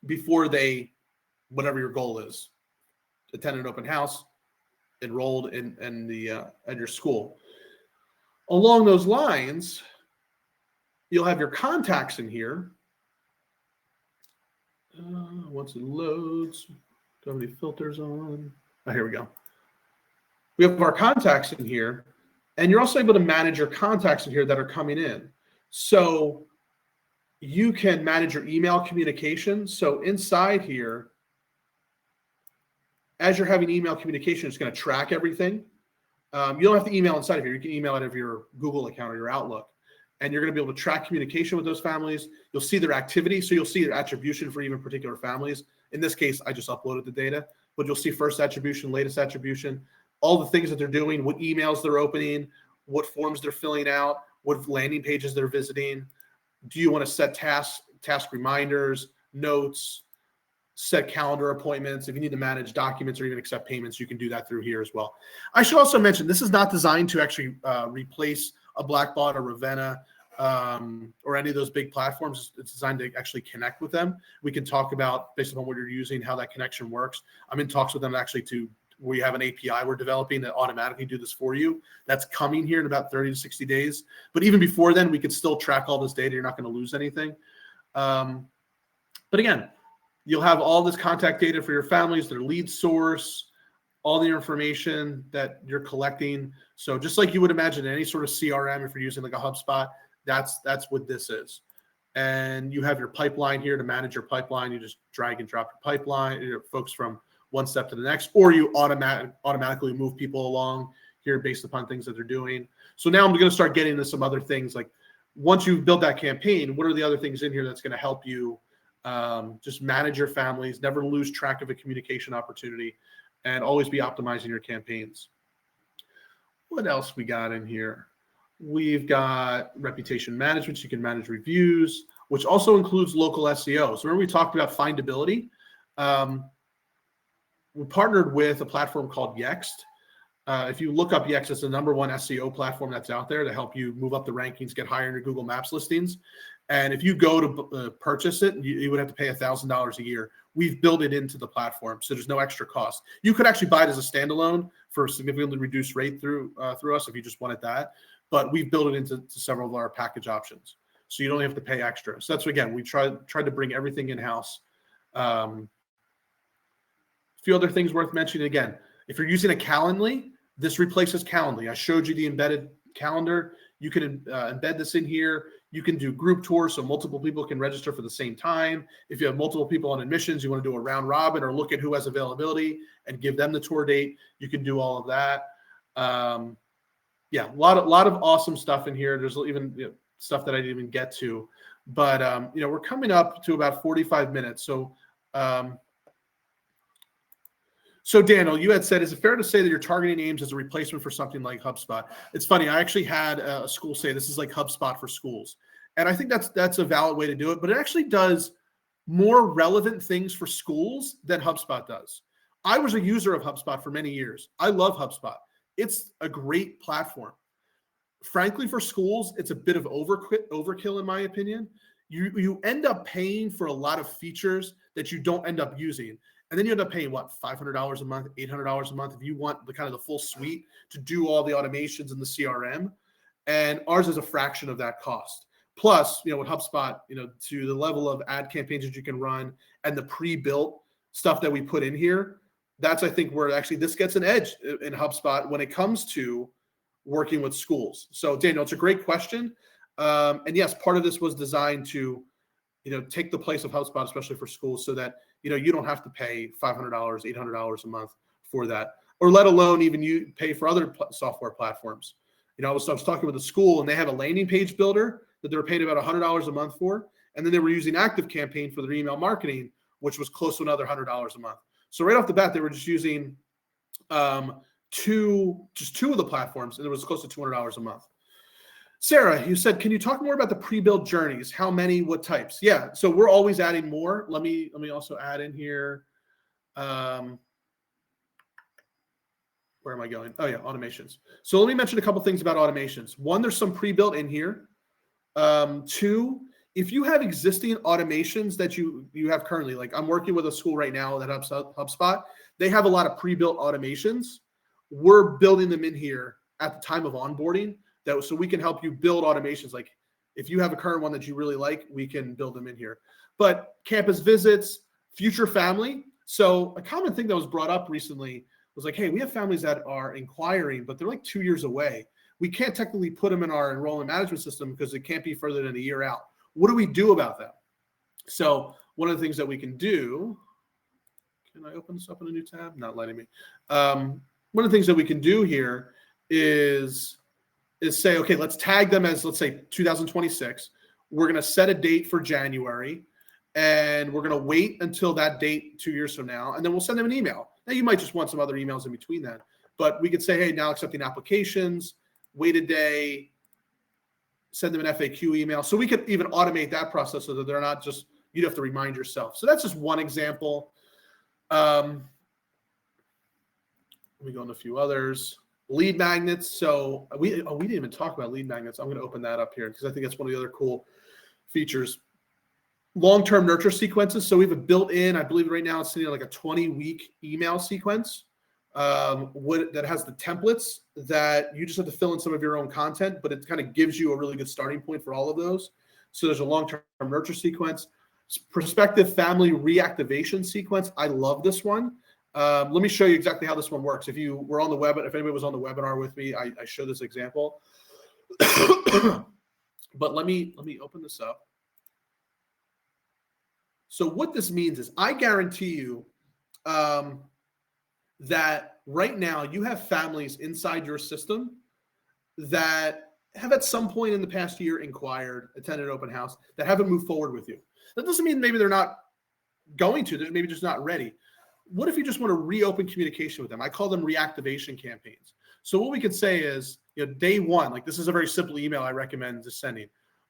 Speaker 1: before they, whatever your goal is, attend an open house, enrolled in at your school. Along those lines, you'll have your contacts in here. Once it loads, don't have any filters on. Oh, here we go. We have our contacts in here, and you're also able to manage your contacts in here that are coming in. So you can manage your email communication. So inside here, as you're having email communication, it's going to track everything. You don't have to email inside of here. You can email out of your Google account or your Outlook, and you're going to be able to track communication with those families. You'll see their activity, so you'll see their attribution for even particular families. In this case, I just uploaded the data, but you'll see first attribution, latest attribution, all the things that they're doing, what emails they're opening, what forms they're filling out, what landing pages they're visiting. Do you want to set task reminders, notes, set calendar appointments? If you need to manage documents or even accept payments, you can do that through here as well. I should also mention, this is not designed to actually replace a Blackbaud or Ravenna or any of those big platforms. It's designed to actually connect with them. We can talk about, based upon what you're using, how that connection works. I'm in talks with them actually we have an API we're developing that automatically do this for you. That's coming here in about 30 to 60 days. But even before then, we could still track all this data. You're not going to lose anything. But again, you'll have all this contact data for your families, their lead source, all the information that you're collecting. So just like you would imagine any sort of CRM, if you're using like a HubSpot, that's what this is. And you have your pipeline here to manage your pipeline. You just drag and drop your pipeline, folks from one step to the next, or you automatically move people along here based upon things that they're doing. So now I'm going to start getting into some other things. Like once you've built that campaign, what are the other things in here that's going to help you just manage your families, never lose track of a communication opportunity, and always be optimizing your campaigns. What else we got in here? We've got reputation management. So you can manage reviews, which also includes local SEO. So remember we talked about findability. We partnered with a platform called Yext. If you look up Yext, it's the #1 SEO platform that's out there to help you move up the rankings, get higher in your Google Maps listings. And if you go to purchase it, you would have to pay $1,000 a year. We've built it into the platform, so there's no extra cost. You could actually buy it as a standalone for a significantly reduced rate through us if you just wanted that. But we've built it into several of our package options, so you don't have to pay extra. So that's, again, we tried to bring everything in-house. A few other things worth mentioning. Again, if you're using a Calendly, this replaces Calendly. I showed you the embedded calendar. You can embed this in here. You can do group tours so multiple people can register for the same time. If you have multiple people on admissions, you want to do a round robin or look at who has availability and give them the tour date, you can do all of that. Yeah, a lot of awesome stuff in here. There's even stuff that I didn't even get to, but we're coming up to about 45 minutes. So Daniel, you had said, is it fair to say that you're targeting AiMS as a replacement for something like HubSpot? It's funny. I actually had a school say this is like HubSpot for schools. And I think that's a valid way to do it, but it actually does more relevant things for schools than HubSpot does. I was a user of HubSpot for many years. I love HubSpot. It's a great platform. Frankly, for schools, it's a bit of overkill in my opinion. You end up paying for a lot of features that you don't end up using. And then you end up paying, what, $500 a month, $800 a month if you want the full suite to do all the automations in the CRM. And ours is a fraction of that cost. Plus, with HubSpot, to the level of ad campaigns that you can run and the pre-built stuff that we put in here, that's, I think, where actually this gets an edge in HubSpot when it comes to working with schools. So, Daniel, it's a great question. And yes, part of this was designed to take the place of HubSpot, especially for schools, so that, you don't have to pay $500, $800 a month for that, or let alone even you pay for other software platforms. I was talking with a school and they have a landing page builder that they were paid about $100 a month for. And then they were using ActiveCampaign for their email marketing, which was close to another $100 a month. So right off the bat, they were just using two of the platforms, and it was close to $200 a month. Sarah, you said, can you talk more about the pre-built journeys? How many, what types? Yeah, so we're always adding more. Let me also add in here. where am I going? Oh yeah, automations. So let me mention a couple things about automations. One, there's some pre-built in here. Two, if you have existing automations that you have currently, like I'm working with a school right now that HubSpot, they have a lot of pre-built automations. We're building them in here at the time of onboarding, so we can help you build automations. Like if you have a current one that you really like, we can build them in here. But campus visits, future family. So a common thing that was brought up recently was like, hey, we have families that are inquiring, but they're like 2 years away. We can't technically put them in our enrollment management system because it can't be further than a year out. What do we do about that? So one of the things that we can do, can I open this up in a new tab? Not letting me. One of the things that we can do here is say, okay, let's tag them as, let's say 2026. We're going to set a date for January, and we're going to wait until that date 2 years from now, and then we'll send them an email. Now you might just want some other emails in between that, but we could say, hey, now accepting applications, wait a day, send them an FAQ email. So we could even automate that process so that they're not just, you'd have to remind yourself. So that's just one example. Let me go into a few others. Lead magnets. So we didn't even talk about lead magnets. I'm going to open that up here because I think that's one of the other cool features. Long-term nurture sequences. So we have a built-in, I believe right now it's sitting like a 20-week email sequence that has the templates that you just have to fill in some of your own content, but it kind of gives you a really good starting point for all of those. So there's a long-term nurture sequence. Prospective family reactivation sequence. I love this one. Let me show you exactly how this one works. If you were on the web, if anybody was on the webinar with me, I show this example. But let me open this up. So what this means is I guarantee you that right now you have families inside your system that have at some point in the past year inquired, attended an open house, that haven't moved forward with you. That doesn't mean maybe they're not going to, they're maybe just not ready. What if you just want to reopen communication with them? I call them reactivation campaigns. So what we could say is, day one, like this is a very simple email I recommend just sending.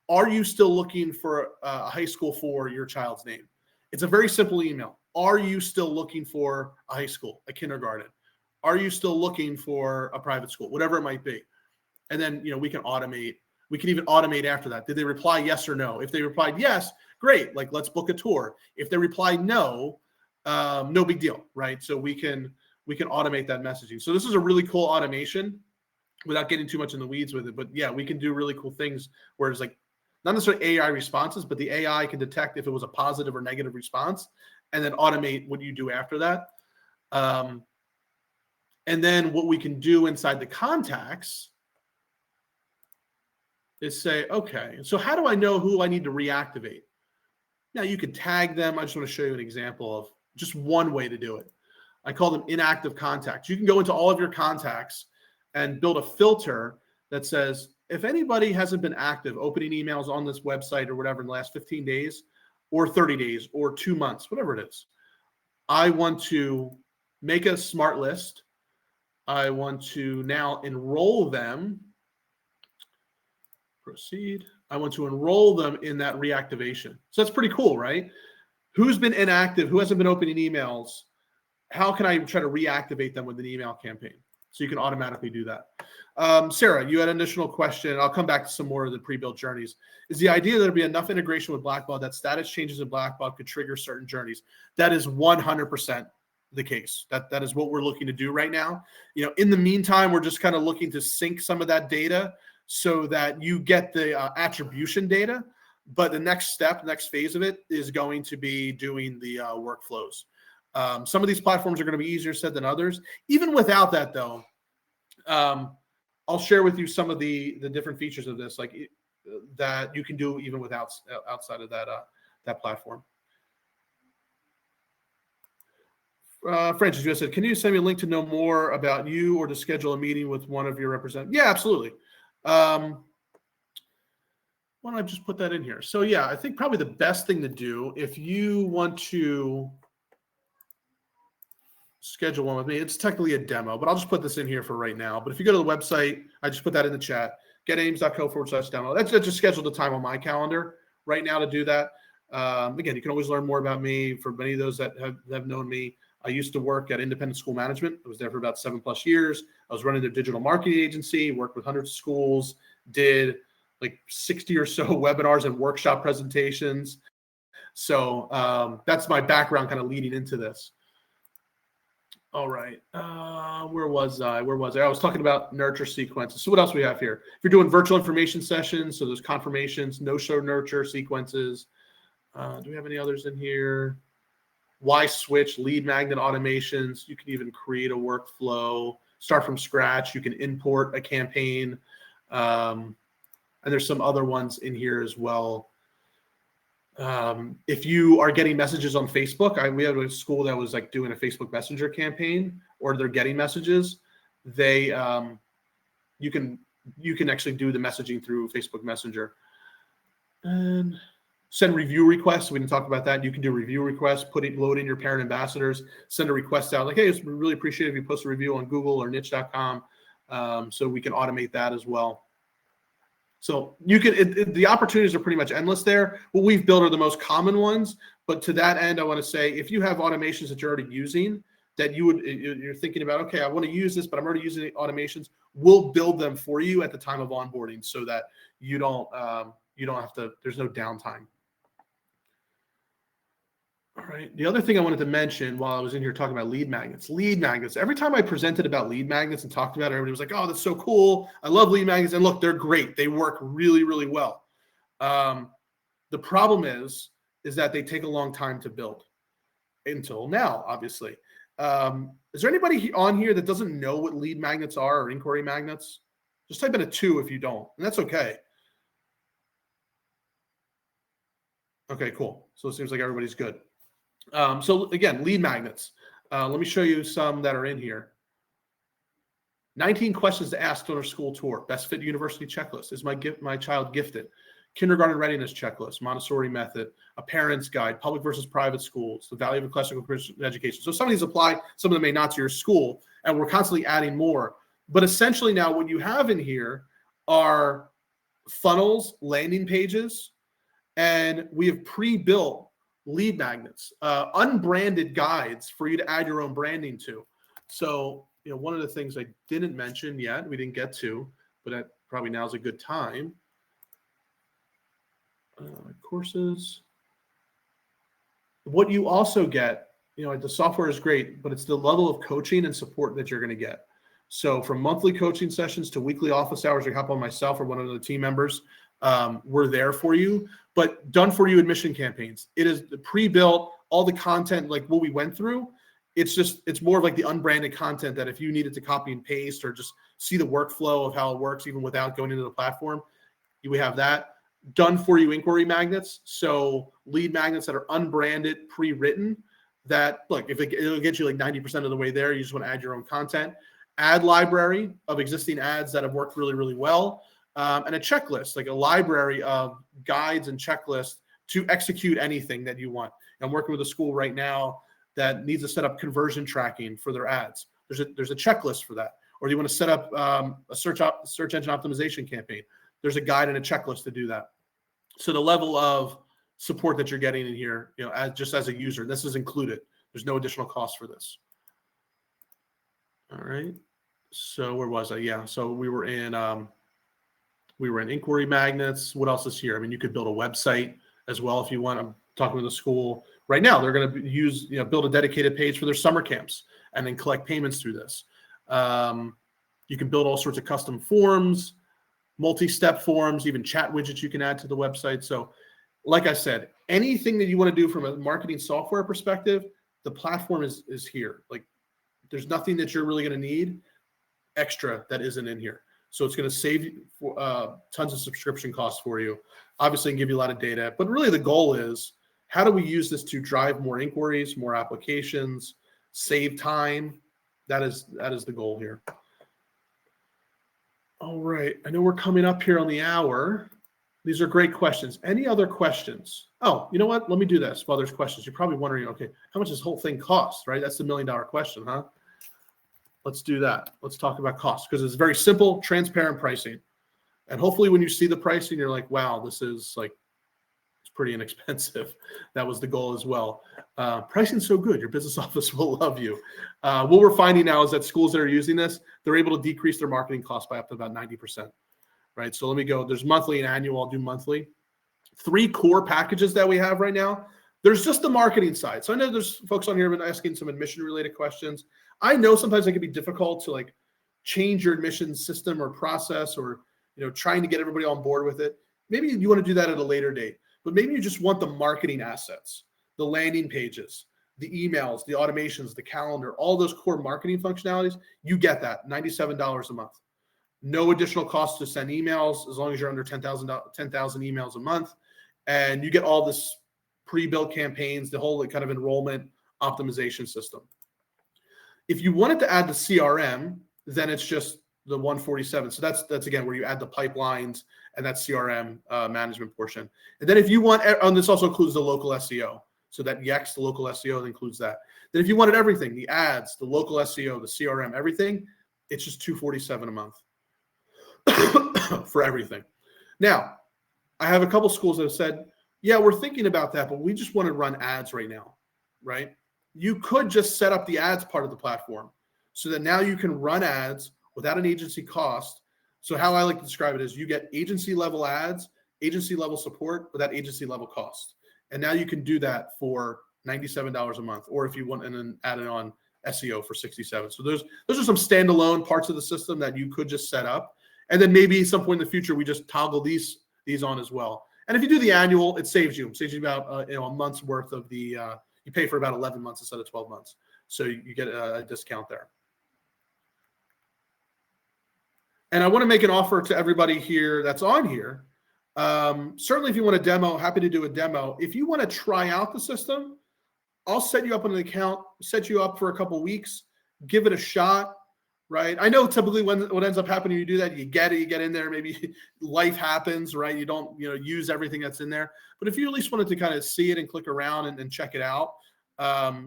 Speaker 1: Are you still looking for a high school for your child's name? It's a very simple email. Are you still looking for a high school, a kindergarten? Are you still looking for a private school, whatever it might be? And then, we can automate. We can even automate after that. Did they reply yes or no? If they replied yes, great. Like, let's book a tour. If they replied no, no big deal, right? So we can automate that messaging. So this is a really cool automation without getting too much in the weeds with it. But yeah, we can do really cool things where it's like not necessarily AI responses, but the AI can detect if it was a positive or negative response and then automate what you do after that. And then what we can do inside the contacts is say, okay, so how do I know who I need to reactivate? Now you can tag them. I just want to show you an example of just one way to do it. I call them inactive contacts. You can go into all of your contacts and build a filter that says, if anybody hasn't been active opening emails on this website or whatever in the last 15 days or 30 days or 2 months, whatever it is, I want to make a smart list. I want to now enroll them. Proceed. I want to enroll them in that reactivation. So that's pretty cool, right? Who's been inactive? Who hasn't been opening emails? How can I try to reactivate them with an email campaign? So you can automatically do that. Sarah, you had an additional question. I'll come back to some more of the pre-built journeys. Is the idea that there'll be enough integration with Blackbaud that status changes in Blackbaud could trigger certain journeys? That is 100% the case. That is what we're looking to do right now. In the meantime, we're just kind of looking to sync some of that data so that you get the attribution data. But the next step, next phase of it is going to be doing the workflows. Some of these platforms are going to be easier said than others. Even without that, though, I'll share with you some of the different features of this, like that you can do even without outside of that platform. Francis, you said, can you send me a link to know more about you or to schedule a meeting with one of your representatives? Yeah, absolutely. Why don't I just put that in here? So yeah, I think probably the best thing to do if you want to schedule one with me, it's technically a demo, but I'll just put this in here for right now. But if you go to the website, I just put that in the chat, getaims.co/demo. That's just scheduled the time on my calendar right now to do that. Again, you can always learn more about me. For many of those that have known me, I used to work at Independent School Management. I was there for about 7+ years. I was running their digital marketing agency, worked with hundreds of schools, did like 60 or so webinars and workshop presentations. So that's my background kind of leading into this. All right. Where was I? I was talking about nurture sequences. So what else we have here? If you're doing virtual information sessions, so there's confirmations, no-show nurture sequences. Do we have any others in here? Why switch, lead magnet automations. You can even create a workflow, start from scratch. You can import a campaign. And there's some other ones in here as well. If you are getting messages on Facebook, we had a school that was like doing a Facebook Messenger campaign, or they're getting messages. You can actually do the messaging through Facebook Messenger. And send review requests. We didn't talk about that. You can do review requests, load in your parent ambassadors, send a request out like, hey, it's really appreciated if you post a review on Google or niche.com. So we can automate that as well. So you can, the opportunities are pretty much endless there. What we've built are the most common ones, but to that end, I want to say, if you have automations that you're already using that you're thinking about, okay, I want to use this, but I'm already using the automations, we'll build them for you at the time of onboarding so that you don't have to, there's no downtime. All right. The other thing I wanted to mention while I was in here talking about lead magnets. Every time I presented about lead magnets and talked about it, everybody was like, oh, that's so cool. I love lead magnets. And look, they're great. They work really, really well. The problem is that they take a long time to build until now, obviously. Is there anybody on here that doesn't know what lead magnets are or inquiry magnets? Just type in a 2 if you don't, and that's okay. Okay, cool. So it seems like everybody's good. So again, lead magnets. Let me show you some that are in here. 19 questions to ask on our school tour. Best fit university checklist. Is my child gifted? Kindergarten readiness checklist. Montessori method. A parent's guide. Public versus private schools. The value of a classical Christian education. So some of these apply. Some of them may not to your school. And we're constantly adding more. But essentially now what you have in here are funnels, landing pages, and we have pre-built lead magnets, unbranded guides for you to add your own branding to. So, one of the things I didn't mention yet, we didn't get to, but that probably now is a good time. Courses. What you also get, the software is great, but it's the level of coaching and support that you're going to get. So from monthly coaching sessions to weekly office hours, you hop on myself or one of the team members. We're there for you, but done for you admission campaigns. It is pre-built, all the content, like what we went through. It's more of like the unbranded content that if you needed to copy and paste or just see the workflow of how it works, even without going into the platform, we have that. Done for you inquiry magnets. So lead magnets that are unbranded, pre-written, that look, if it'll get you like 90% of the way there, you just want to add your own content. Ad library of existing ads that have worked really, really well. And a checklist, like a library of guides and checklists to execute anything that you want. I'm working with a school right now that needs to set up conversion tracking for their ads. There's a checklist for that. Or you want to set up a search engine optimization campaign. There's a guide and a checklist to do that. So the level of support that you're getting in here, just as a user, this is included. There's no additional cost for this. All right. So where was I? Yeah. So we were in inquiry magnets. What else is here? I mean, you could build a website as well if you want. I'm talking with the school right now. They're going to build a dedicated page for their summer camps and then collect payments through this. You can build all sorts of custom forms, multi-step forms, even chat widgets you can add to the website. So like I said, anything that you want to do from a marketing software perspective, the platform is here. Like there's nothing that you're really going to need extra that isn't in here. So it's going to save you tons of subscription costs for you. Obviously, give you a lot of data. But really the goal is, how do we use this to drive more inquiries, more applications, save time? That is the goal here. All right. I know we're coming up here on the hour. These are great questions. Any other questions? Oh, you know what? Let me do this while there's questions. You're probably wondering, okay, how much does this whole thing cost, right? That's the $1 million question, huh? Let's do that. Let's talk about cost, because it's very simple, transparent pricing. And hopefully when you see the pricing, you're like, wow, this is like It's pretty inexpensive. That was the goal as well. Pricing's so good, your business office will love you. What we're finding now is that schools that are using this, they're able to decrease their marketing costs by up to about 90%, right? So let me go. There's monthly and annual. I'll do monthly. 3 core packages that we have right now. There's just the marketing side. So I know there's folks on here have been asking some admission related questions. I know sometimes it can be difficult to like change your admission system or process, or trying to get everybody on board with it. Maybe you want to do that at a later date, but maybe you just want the marketing assets, the landing pages, the emails, the automations, the calendar, all those core marketing functionalities. You get that, $97 a month. No additional cost to send emails as long as you're under 10,000 emails a month. And you get all this pre-built campaigns, the whole kind of enrollment optimization system. If you wanted to add the CRM, then it's just the 147. So that's again where you add the pipelines and that CRM management portion. And then if you want, and this also includes the local SEO. So that Yext, the local SEO, includes that. Then if you wanted everything, the ads, the local SEO, the CRM, everything, it's just $247 a month for everything. Now, I have a couple schools that have said, yeah, we're thinking about that, but we just want to run ads right now, right? You could just set up the ads part of the platform so that now you can run ads without an agency cost. So how I like to describe it is you get agency level ads, agency level support without agency level cost. And now you can do that for $97 a month, or if you want, and then add it on SEO for $67. So those are some standalone parts of the system that you could just set up. And then maybe at some point in the future, we just toggle these on as well. And if you do the annual, it saves you about a month's worth of the, you pay for about 11 months instead of 12 months. So you get a discount there. And I want to make an offer to everybody here that's on here. Certainly if you want a demo, happy to do a demo. If you want to try out the system, I'll set you up on an account, set you up for a couple weeks, give it a shot. Right. I know typically what ends up happening, you do that, you get in there, maybe life happens, right? You don't, use everything that's in there. But if you at least wanted to kind of see it and click around and check it out,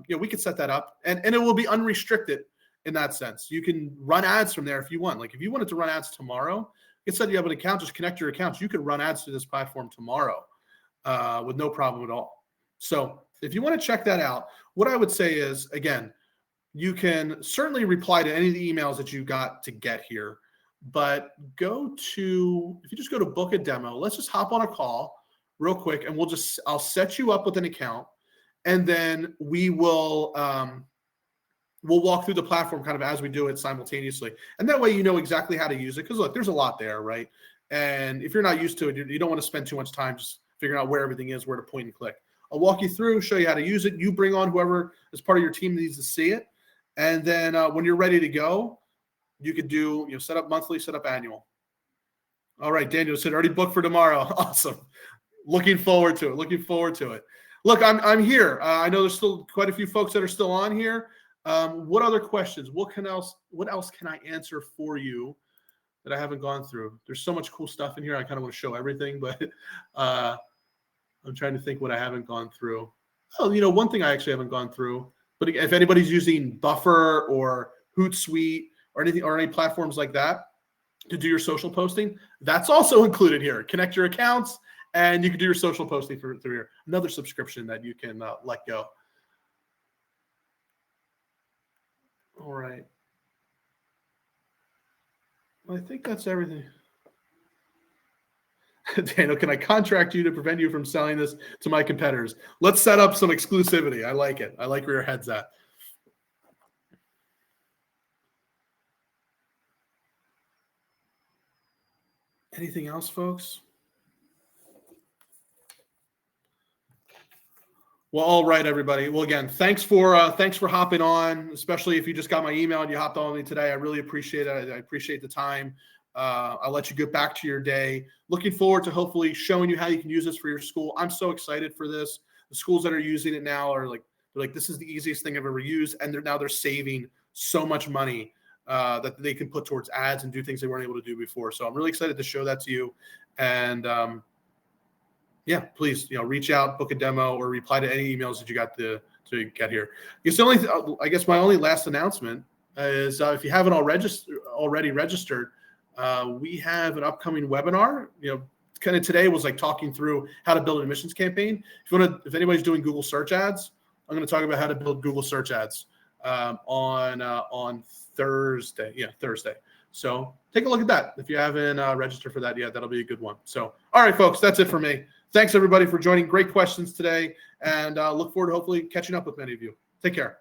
Speaker 1: we could set that up, and it will be unrestricted in that sense. You can run ads from there if you want. Like if you wanted to run ads tomorrow, you can set you up an account, just connect your accounts. You can run ads to this platform tomorrow with no problem at all. So if you want to check that out, what I would say is, again, you can certainly reply to any of the emails that you got to get here, but if you just go to book a demo, let's just hop on a call real quick, and I'll set you up with an account, and then we will, we'll walk through the platform kind of as we do it simultaneously. And that way, you know exactly how to use it. Cause look, there's a lot there, right? And if you're not used to it, you don't want to spend too much time just figuring out where everything is, where to point and click. I'll walk you through, show you how to use it. You bring on whoever is part of your team that needs to see it. And then when you're ready to go, you could do, set up monthly, set up annual. All right, Daniel said already booked for tomorrow. Awesome. Looking forward to it. Look, I'm here. I know there's still quite a few folks that are still on here. What other questions? What else can I answer for you that I haven't gone through? There's so much cool stuff in here. I kind of want to show everything, but I'm trying to think what I haven't gone through. Oh, one thing I actually haven't gone through. But if anybody's using Buffer or Hootsuite or any platforms like that to do your social posting, that's also included here. Connect your accounts, and you can do your social posting through here. Another subscription that you can let go. All right. Well, I think that's everything. Daniel, can I contract you to prevent you from selling this to my competitors? Let's set up some exclusivity. I like it. I like where your head's at. Anything else, folks? Well, all right, everybody. Well, again, thanks for hopping on, especially if you just got my email and you hopped on with me today. I really appreciate it. I appreciate the time. I'll let you get back to your day. Looking forward to hopefully showing you how you can use this for your school. I'm so excited for this. The schools that are using it now are like, this is the easiest thing I've ever used. And they're saving so much money that they can put towards ads and do things they weren't able to do before. So I'm really excited to show that to you. And yeah, please, reach out, book a demo, or reply to any emails that you got to get here. I guess my only last announcement is if you haven't already registered, we have an upcoming webinar. It's kind of today was like talking through how to build an admissions campaign. If anybody's doing Google search ads, I'm going to talk about how to build Google search ads on Thursday. Yeah, Thursday. So take a look at that. If you haven't registered for that yet, that'll be a good one. So, all right, folks, that's it for me. Thanks, everybody, for joining. Great questions today, and look forward to hopefully catching up with many of you. Take care.